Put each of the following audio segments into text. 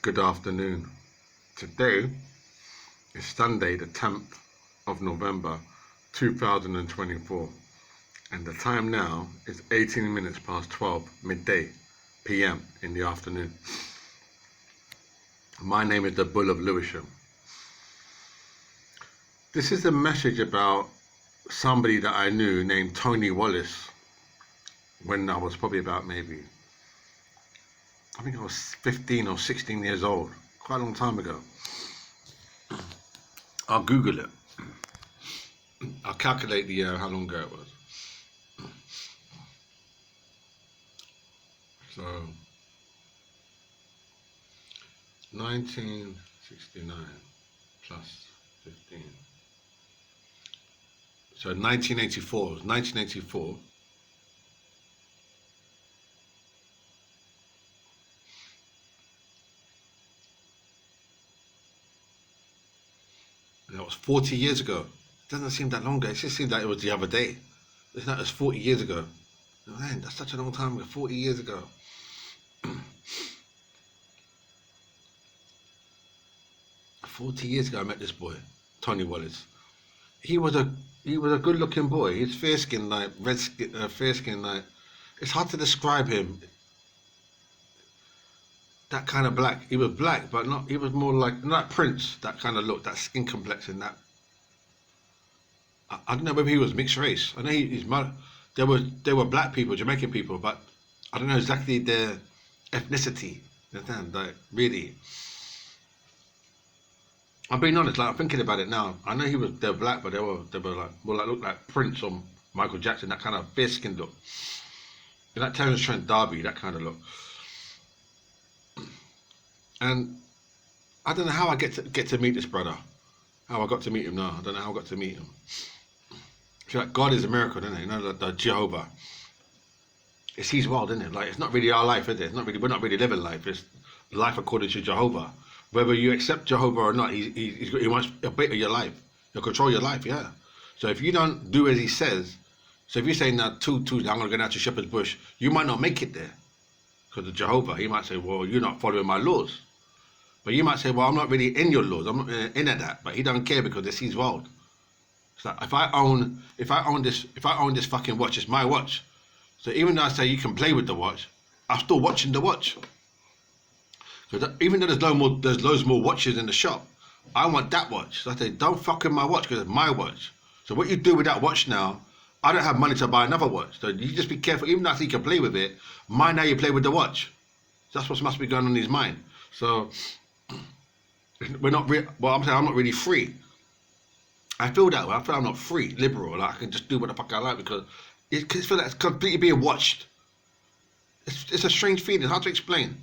Good afternoon. Today is Sunday, the 10th of November 2024, and the time now is 18 minutes past 12 midday PM in the afternoon. My name is the Bull of Lewisham. This is a message about somebody that I knew named Tony Wallace when I was probably about I think I was 15 or 16 years old, quite a long time ago. I'll Google it. I'll calculate the how long ago it was. So, 1969 plus 15. So 1984. It was 1984. And that was 40 years ago. It doesn't seem that long ago. It just seems like it was the other day. It's not. It was 40 years ago. Man, that's such a long time ago. 40 years ago. 40 years ago, I met this boy, Tony Wallace. He was a good-looking boy. He's fair skinned, like fair skinned, like. It's hard to describe him. That kind of black. He was black, but not. He was more like not Prince. That kind of look, that skin complexion. That I don't know whether he was mixed race. I know his mother. There were black people, Jamaican people, but I don't know exactly their ethnicity. You understand? Like really. I'm being honest. Like I'm thinking about it now. I know they're black, but they were like more like look like Prince or Michael Jackson. That kind of fair skin look. Like Terence Trent D'Arby. That kind of look. And I don't know how I get to meet this brother. How I got to meet him now. I don't know how I got to meet him. I feel like God is a miracle, isn't it? You know, the Jehovah. It's his world, isn't it? Like it's not really our life, is it? We're not really living life. It's life according to Jehovah. Whether you accept Jehovah or not, he wants a bit of your life. He'll control your life, yeah. So if you don't do as he says, so if you're saying that I'm going to go down to Shepherd's Bush, you might not make it there. Because of Jehovah, he might say, well, you're not following my laws. But you might say, well, I'm not really in your laws. I'm not in at that. But he doesn't care because it's his world. So if I own this fucking watch, it's my watch. So even though I say you can play with the watch, I'm still watching the watch. Because even though there's loads more watches in the shop, I want that watch. So I say, don't fuck with my watch because it's my watch. So what you do with that watch now, I don't have money to buy another watch. So you just be careful. Even though I think you can play with it, mind how you play with the watch. So that's what must be going on in his mind. So we're not I'm saying I'm not really free. I feel that way. I feel I'm not free, liberal. Like I can just do what the fuck I like because I feel like it's completely being watched. It's a strange feeling. It's hard to explain.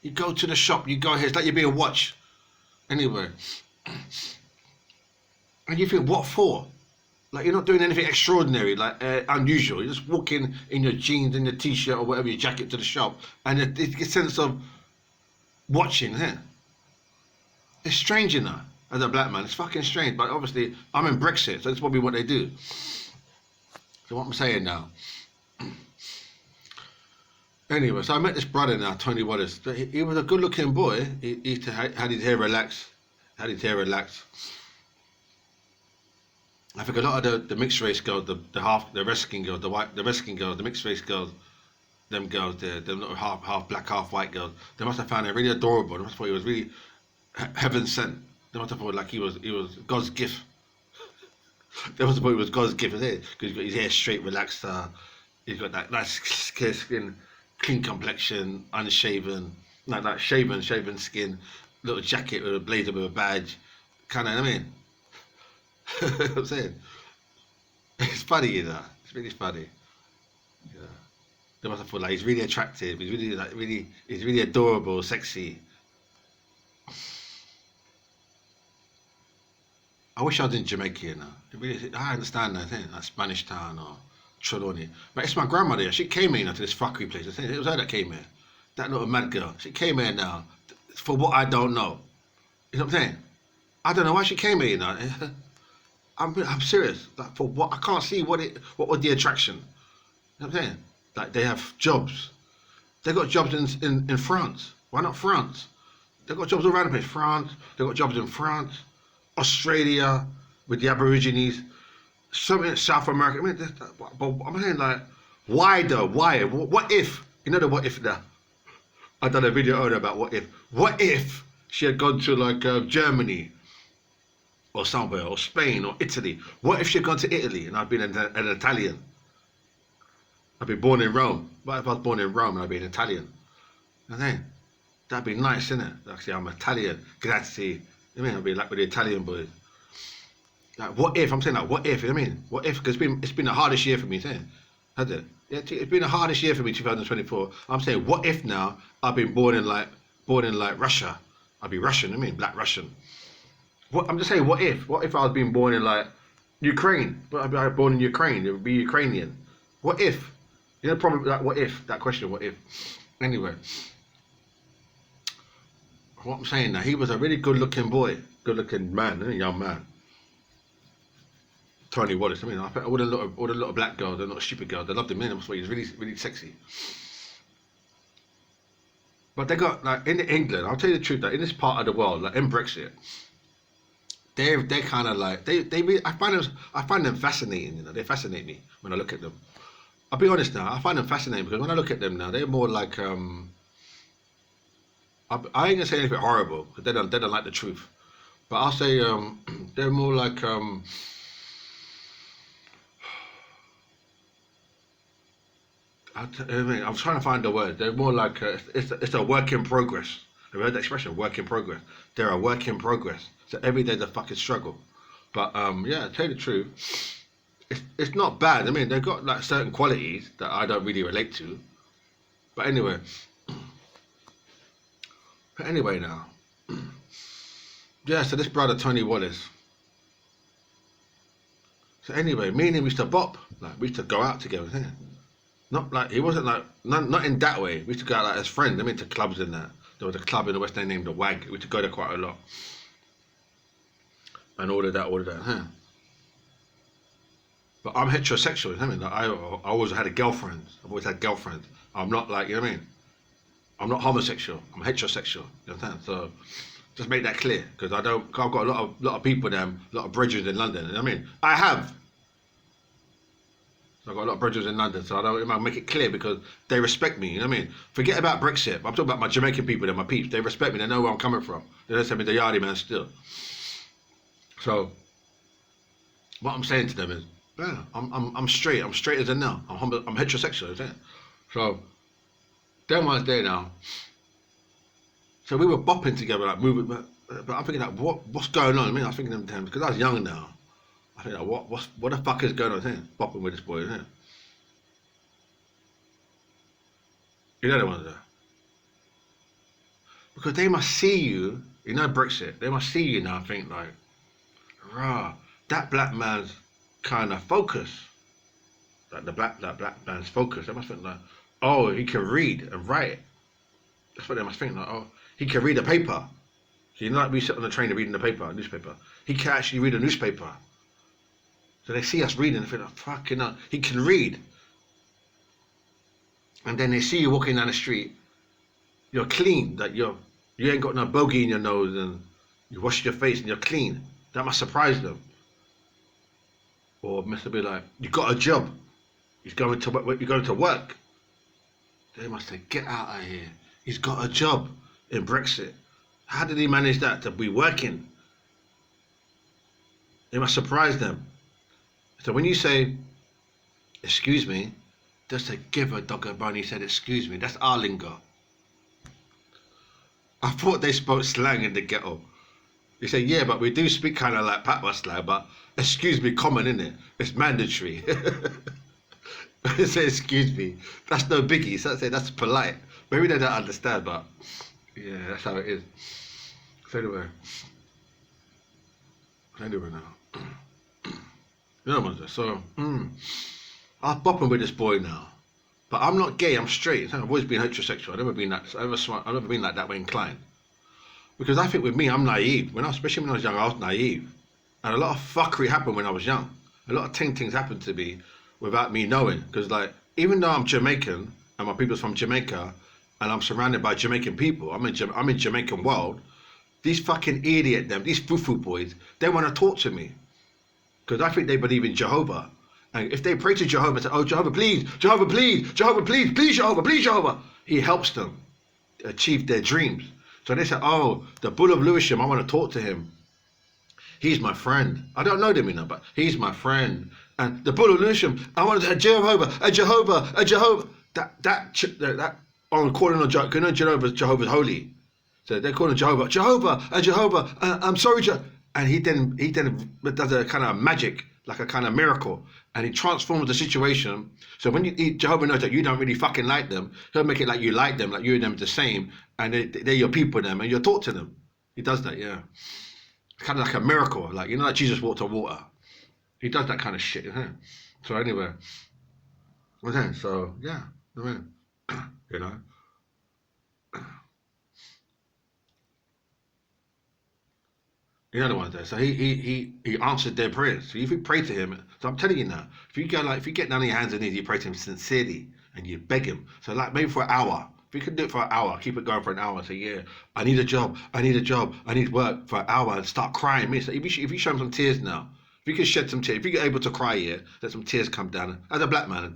You go to the shop, you go here, it's like you're being watched. Anyway. And you think, what for? Like you're not doing anything extraordinary, like unusual. You're just walking in your jeans and your t-shirt or whatever, your jacket to the shop, and it's a sense of watching. Huh? It's strange, you know, as a black man. It's fucking strange. But obviously, I'm in Brexit, so that's probably what they do. So what I'm saying now. Anyway, so I met this brother now, Tony Wallace. He was a good-looking boy. He had his hair relaxed. I think a lot of the mixed race girls, the Mexican girls, the Mexican girls, the mixed race girls, them girls there, them little half black, half white girls, they must have found him really adorable. They must have thought he was really heaven sent. They must have thought like he was God's gift. They must have thought he was God's gift, because he's got his hair straight, relaxed. He's got that nice skin, clean complexion, unshaven, like shaven skin, little jacket with a blazer with a badge, kind of. I mean. You know what I'm saying? It's funny, you know. It's really funny. Yeah. They must have thought like he's really attractive. He's really adorable, sexy. I wish I was in Jamaica, you know. I understand that thing, like Spanish Town or Trelawney. But it's my grandmother. She came here to this fuckery place. It was her that came here. That little mad girl. She came here now for what I don't know. You know what I'm saying? I don't know why she came here, you know. I'm serious. Like for what I can't see what was the attraction. You know what I'm saying? Like they have jobs. They got jobs in France. Why not France? They've got jobs all around the place. France, they've got jobs in France, Australia, with the Aborigines, some in South America. I mean, but I'm saying, like, why though? Why? What if? You know the what if now? I done a video earlier about what if. What if she had gone to like Germany or somewhere, or Spain or Italy? What if she had gone to Italy and I'd been an Italian? I'd been born in Rome. What if I was born in Rome and I'd been Italian? And then that'd be nice, isn't it? Actually, I'm Italian. Grazie. I mean, I'd be like with the Italian boys. Like, what if? I'm saying, like, what if? I mean, what if? Because it's been the hardest year for me, saying, has it? Yeah, it's been the hardest year for me, 2024. I'm saying, what if now I've been born in like Russia? I'd be Russian. I mean, black Russian. What, I'm just saying, what if? What if I was being born in like Ukraine? But I'd be born in Ukraine. It would be Ukrainian. What if? You know, probably like, what if? That question, what if? Anyway, what I'm saying now, he was a really good-looking boy, good-looking man, a young man. Tony Wallace. I mean, I think all the little black girls, the little stupid girls, they loved him. Man, he was really, really sexy. But they got like in England. I'll tell you the truth. That in this part of the world, like in Brexit, they kind of like they really, I find them fascinating. You know, they fascinate me when I look at them. I'll be honest now. I find them fascinating because when I look at them now, they're more like I ain't gonna say anything horrible because they don't like the truth. But I'll say they're more like I'm trying to find the word. They're more like it's a work in progress. Have you heard that expression? Work in progress. They're a work in progress. So every day's a fucking struggle. But yeah, to tell you the truth, it's not bad. I mean, they've got like certain qualities that I don't really relate to. But anyway now. Yeah, so this brother Tony Wallace. So anyway, me and him used to bop. Like we used to go out together. Yeah. Not like he wasn't like not in that way. We used to go out like as friends. I mean, to clubs and that. There was a club in the West End named the Wag. We used to go there quite a lot. And all of that, huh? But I'm heterosexual. I mean, like I always had girlfriends. I've always had girlfriends. I'm not like, you know what I mean? I'm not homosexual. I'm heterosexual. You understand? So just make that clear because I've got a lot of people there, a lot of bridges in London. You know what I mean, I have. I've got a lot of bridges in London, so I make it clear because they respect me, you know what I mean? Forget about Brexit. I'm talking about my Jamaican people, they're my peeps. They respect me, they know where I'm coming from. They don't send me the yardie man still. So, what I'm saying to them is, yeah, I'm straight. I'm straight as a nail. I'm heterosexual, isn't it? So, them ones there now. So we were bopping together, like moving, but I'm thinking like, what's going on? I mean, I was thinking of them because I was young now. I think, like, what the fuck is going on here? Bopping with this boy, isn't it? You know the ones there. Because they must see you, you know Brexit, they must see you now and think like, rah, that black man's kind of focus. Like that black man's focus. They must think like, oh, he can read and write. That's what they must think like, oh, he can read a paper. So you know like we sit on the train and reading the paper, a newspaper. He can actually read a newspaper. So they see us reading and think, like, fucking hell, he can read. And then they see you walking down the street, you're clean, like you ain't got no bogey in your nose and you wash your face and you're clean. That must surprise them. Or must be like, you got a job. You're going to work. They must say, get out of here. He's got a job in Brexit. How did he manage that to be working? It must surprise them. So when you say, excuse me, just to give a dog a bone, he said, excuse me, that's our lingo. I thought they spoke slang in the ghetto. They say, yeah, but we do speak kind of like patois slang, but excuse me, common, innit? It's mandatory. They say, excuse me, that's no biggie. So I say, that's polite. Maybe they don't understand, but yeah, that's how it is. So anyway now. You know what I'm saying? So, I'm bopping with this boy now. But I'm not gay, I'm straight. I've always been heterosexual. I've never been like that way inclined. Because I think with me, I'm naive. Especially when I was young, I was naive. And a lot of fuckery happened when I was young. A lot of things happened to me without me knowing. Because like, even though I'm Jamaican, and my people's from Jamaica, and I'm surrounded by Jamaican people. I'm in Jamaican world. These fucking these foo-foo boys, they want to talk to me because I think they believe in Jehovah. And if they pray to Jehovah and say, "Oh, Jehovah, please, Jehovah, please, Jehovah, please, please, Jehovah, please, Jehovah," he helps them achieve their dreams. So they say, "Oh, the Bull of Lewisham, I want to talk to him. He's my friend. I don't know them, but he's my friend. And the Bull of Lewisham, I want a Jehovah, a Jehovah, a Jehovah." That on calling on Jehovah's holy. So they're calling Jehovah, Jehovah, and Jehovah. I'm sorry, and he then does a kind of magic, like a kind of miracle, and he transforms the situation. So when Jehovah knows that you don't really fucking like them, he'll make it like you like them, like you and them the same, and they're your people, them, and you'll talk to them. He does that, yeah. It's kind of like a miracle, like like Jesus walked on water. He does that kind of shit, isn't it? So anyway, so yeah, you know. You know the ones there. So he answered their prayers. So if you pray to him, so I'm telling you now, if you get down on your hands and knees, you pray to him sincerely and you beg him. So like maybe for an hour. If you can do it for an hour, keep it going for an hour. Say, yeah, I need a job, I need work for an hour, and start crying. So if you show him some tears now, if you can shed some tears, if you're able to cry, yeah, let some tears come down. As a black man,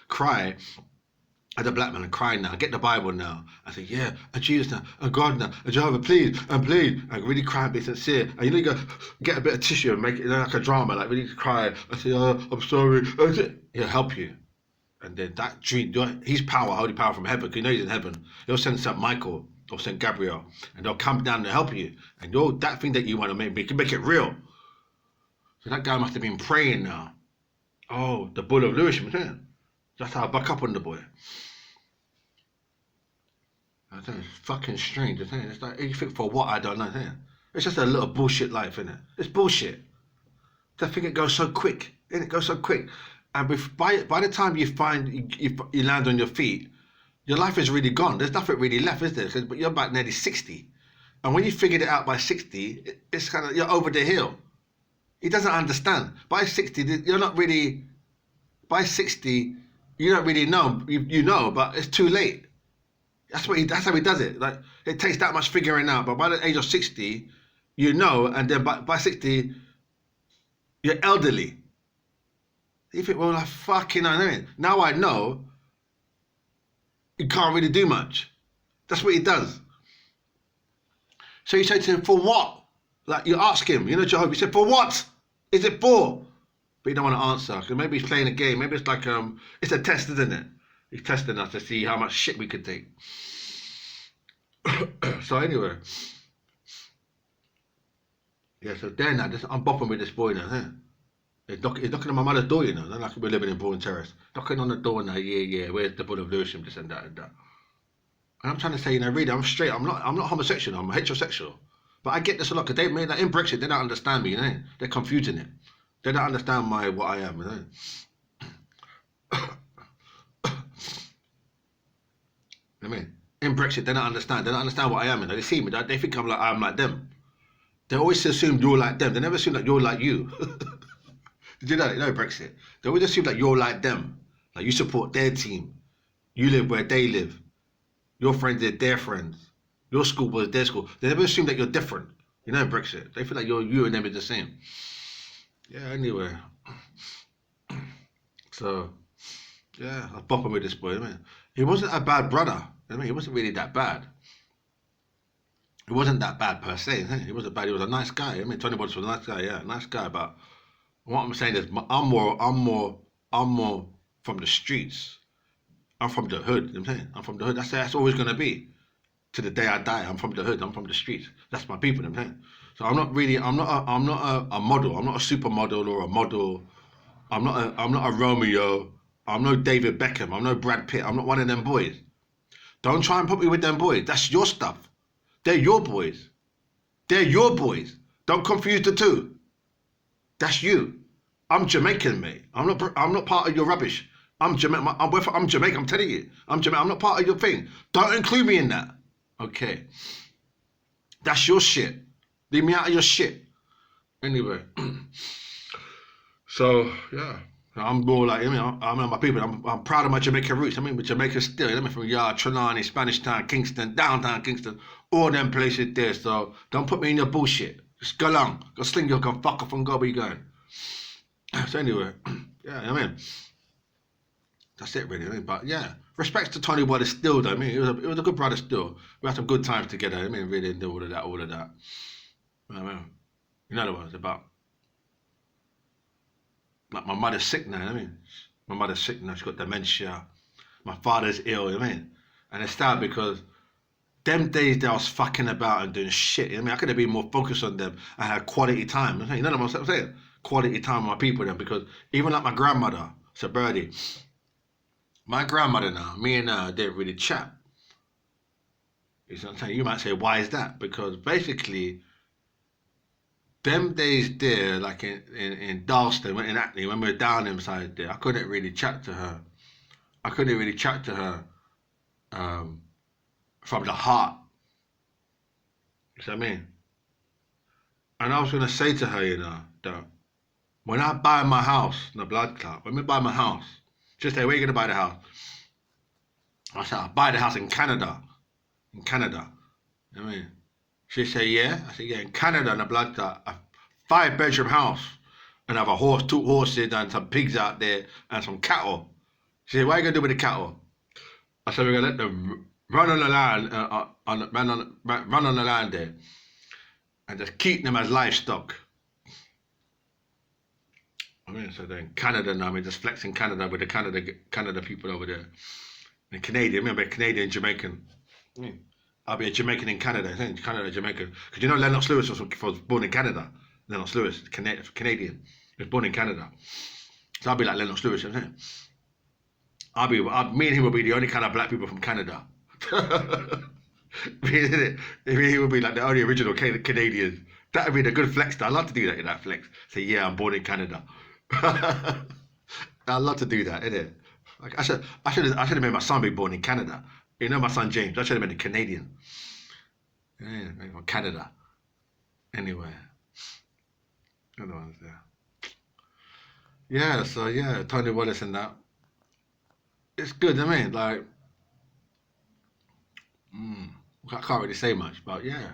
cry. As a black man, and cry now. Get the Bible now. I say, yeah, and Jesus now, and God now, and Jehovah, please, and really cry and be sincere. And you go get a bit of tissue and make it like a drama, like really cry. I say, oh, I'm sorry. He'll help you. And then that dream, his power, holy power from heaven, because he's in heaven. He'll send St. Michael or St. Gabriel, and they'll come down to help you. And that thing that you want to make, you can make it real. So that guy must have been praying now. Oh, the Bull of Lewisham, isn't it? That's how I buck up on the boy. I don't know, it's fucking strange, isn't it? It's like, you think for what, I don't know, isn't it? It's just a little bullshit life, isn't it? It's bullshit. I think it goes so quick, and it goes so quick. And by the time you find, you land on your feet, your life is really gone. There's nothing really left, is there? But you're about nearly 60. And when you figured it out by 60, it's kind of, you're over the hill. He doesn't understand. By 60, you're not really, by 60, you don't really know. You know, but it's too late. That's how he does it. Like, it takes that much figuring out. But by the age of 60, you know, and then by 60, you're elderly. You think, well, I fucking know. Now I know you can't really do much. That's what he does. So you say to him, for what? Like, you ask him, Jehovah, you said, for what is it for? But you don't want to answer, because maybe he's playing a game. Maybe it's like, it's a test, isn't it? He's testing us to see how much shit we could take. So anyway, yeah, so then now, I'm bopping with this boy now, huh? He's knocking on my mother's door, not like we're living in Bourne Terrace. Knocking on the door now, yeah, where's the Bull of Lewisham, this and that and that. And I'm trying to say, really, I'm straight, I'm not homosexual, I'm heterosexual. But I get this a lot, because they made that in Brexit, they don't understand me, They're confusing it. They don't understand what I am, I mean, in Brexit, they don't understand what I am, They see me, they think I'm like them. They always assume you're like them. They never assume that you're like you. Did you know, Brexit? They always assume that you're like them. Like, you support their team. You live where they live. Your friends are their friends. Your school was their school. They never assume that you're different. In Brexit. They feel like you and them are the same. Yeah, anyway. So, yeah, I was bopping with this boy, He wasn't a bad brother. He wasn't really that bad. He wasn't that bad per se. He wasn't bad. He was a nice guy. Tony Wallace was a nice guy. Yeah, nice guy. But what I'm saying is, I'm more from the streets. I'm from the hood. I'm from the hood. That's always gonna be, to the day I die. I'm from the hood. I'm from the streets. That's my people. So I'm not a model. I'm not a supermodel or a model. I'm not a Romeo. I'm no David Beckham. I'm no Brad Pitt. I'm not one of them boys. Don't try and put me with them boys. That's your stuff. They're your boys. They're your boys. Don't confuse the two. That's you. I'm Jamaican, mate. I'm not part of your rubbish. I'm Jamaican. I'm Jamaican. I'm telling you. I'm Jamaican. I'm not part of your thing. Don't include me in that. Okay. That's your shit. Leave me out of your shit. Anyway. So, yeah. So I'm more like, I mean, I'm my people. I'm proud of my Jamaican roots. I mean, with Jamaica still. I mean, from Yard, Trelawney, Spanish Town, Kingston, downtown Kingston, all them places there. So don't put me in your bullshit. Just go along. Go sling your gun, fuck off and go where you going. So anyway, yeah, I mean, that's it really. I mean, but yeah, respects to Tony Wallace still though. I mean, it was a good brother still. We had some good times together. I mean, really did all of that. I mean, you know what it's about. Like my mother's sick now, I mean. My mother's sick now, she's got dementia. My father's ill, I mean. And it's sad because them days that I was fucking about and doing shit, I mean, I could have been more focused on them and had quality time. You know what I'm saying? Quality time with my people then, because even like my grandmother, so Birdie, my grandmother now, me and her didn't really chat. You know what I'm saying? You might say, why is that? Because basically, them days there, like in Dalston, in Acne, when we were down inside there, I couldn't really chat to her. I couldn't really chat to her from the heart. You see what I mean? And I was going to say to her, you know, that when I buy my house, the blood clot, when we buy my house, just say, where are you going to buy the house? I said, I'll buy the house in Canada. In Canada. You know what I mean? She said, yeah. I said, yeah, in Canada, in the blood clot, a 5-bedroom house, and have a horse, 2 horses, and some pigs out there, and some cattle. She said, what are you going to do with the cattle? I said, we're going to let them run on the land, run on the land there, and just keep them as livestock. I mean, so they're in Canada now, I mean, just flexing Canada with the Canada people over there. And Canadian, remember, Canadian, Jamaican. I mean, I'll be a Jamaican in Canada, Canada, Jamaican. Because you know Lennox Lewis was born in Canada. Lennox Lewis, Canadian. He was born in Canada. So I'll be like Lennox Lewis, you know what I'm saying? Me and him will be the only kind of black people from Canada. He would be like the only original Canadians. That would be the good flex. I'd love to do that in that flex. Say, yeah, I'm born in Canada. I'd love to do that, innit? Like I should have made my son be born in Canada. You know my son James. I should have been a Canadian. Yeah, from Canada. Anyway, other ones there. Yeah, so yeah, Tony Wallace and that. It's good. I mean, like, I can't really say much, but yeah.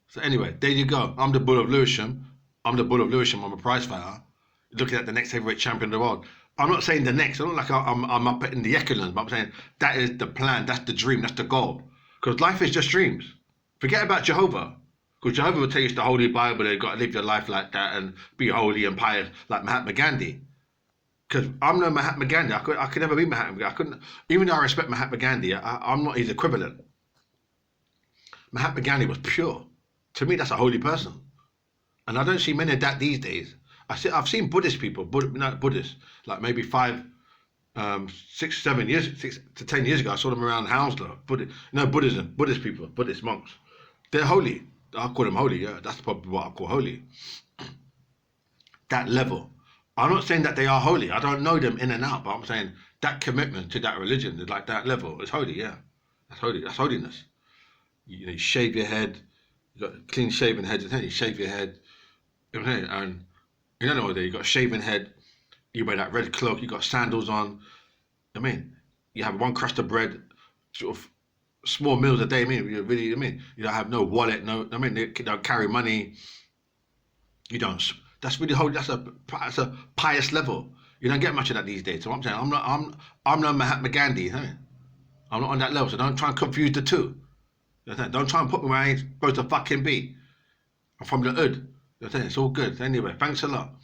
So anyway, there you go. I'm the Bull of Lewisham. I'm a prize fighter. Looking at the next heavyweight champion of the world. I'm not saying the next. I'm not like I'm up in the echelons, but I'm saying that is the plan. That's the dream. That's the goal. Because life is just dreams. Forget about Jehovah. Because Jehovah will tell you it's the Holy Bible. You've got to live your life like that and be holy and pious like Mahatma Gandhi. Because I'm no Mahatma Gandhi. I could never be Mahatma Gandhi. I couldn't. Even though I respect Mahatma Gandhi, I'm not his equivalent. Mahatma Gandhi was pure. To me, that's a holy person. And I don't see many of that these days. I've seen Buddhist people, not Buddhists, like maybe 6 to 10 years ago. I saw them around Hounslow. Buddhist people, Buddhist monks. They're holy. I call them holy. Yeah, that's probably what I call holy. That level. I'm not saying that they are holy. I don't know them in and out, but I'm saying that commitment to that religion is like that level. It's holy. Yeah, that's holy. That's holiness. You shave your head. You got a clean shaven head. You shave your head. And you know what? You got a shaven head. You wear that red cloak. You got sandals on. I mean, you have 1 crust of bread, sort of small meals a day. I mean, you don't have no wallet. They don't carry money. You don't. That's really holy. That's a pious level. You don't get much of that these days. So I'm saying, I'm no Mahatma Gandhi. I'm not on that level. So don't try and confuse the two. Don't try and put me where I ain't supposed to fucking be. I'm from the hood. It's all good. Anyway, thanks a lot.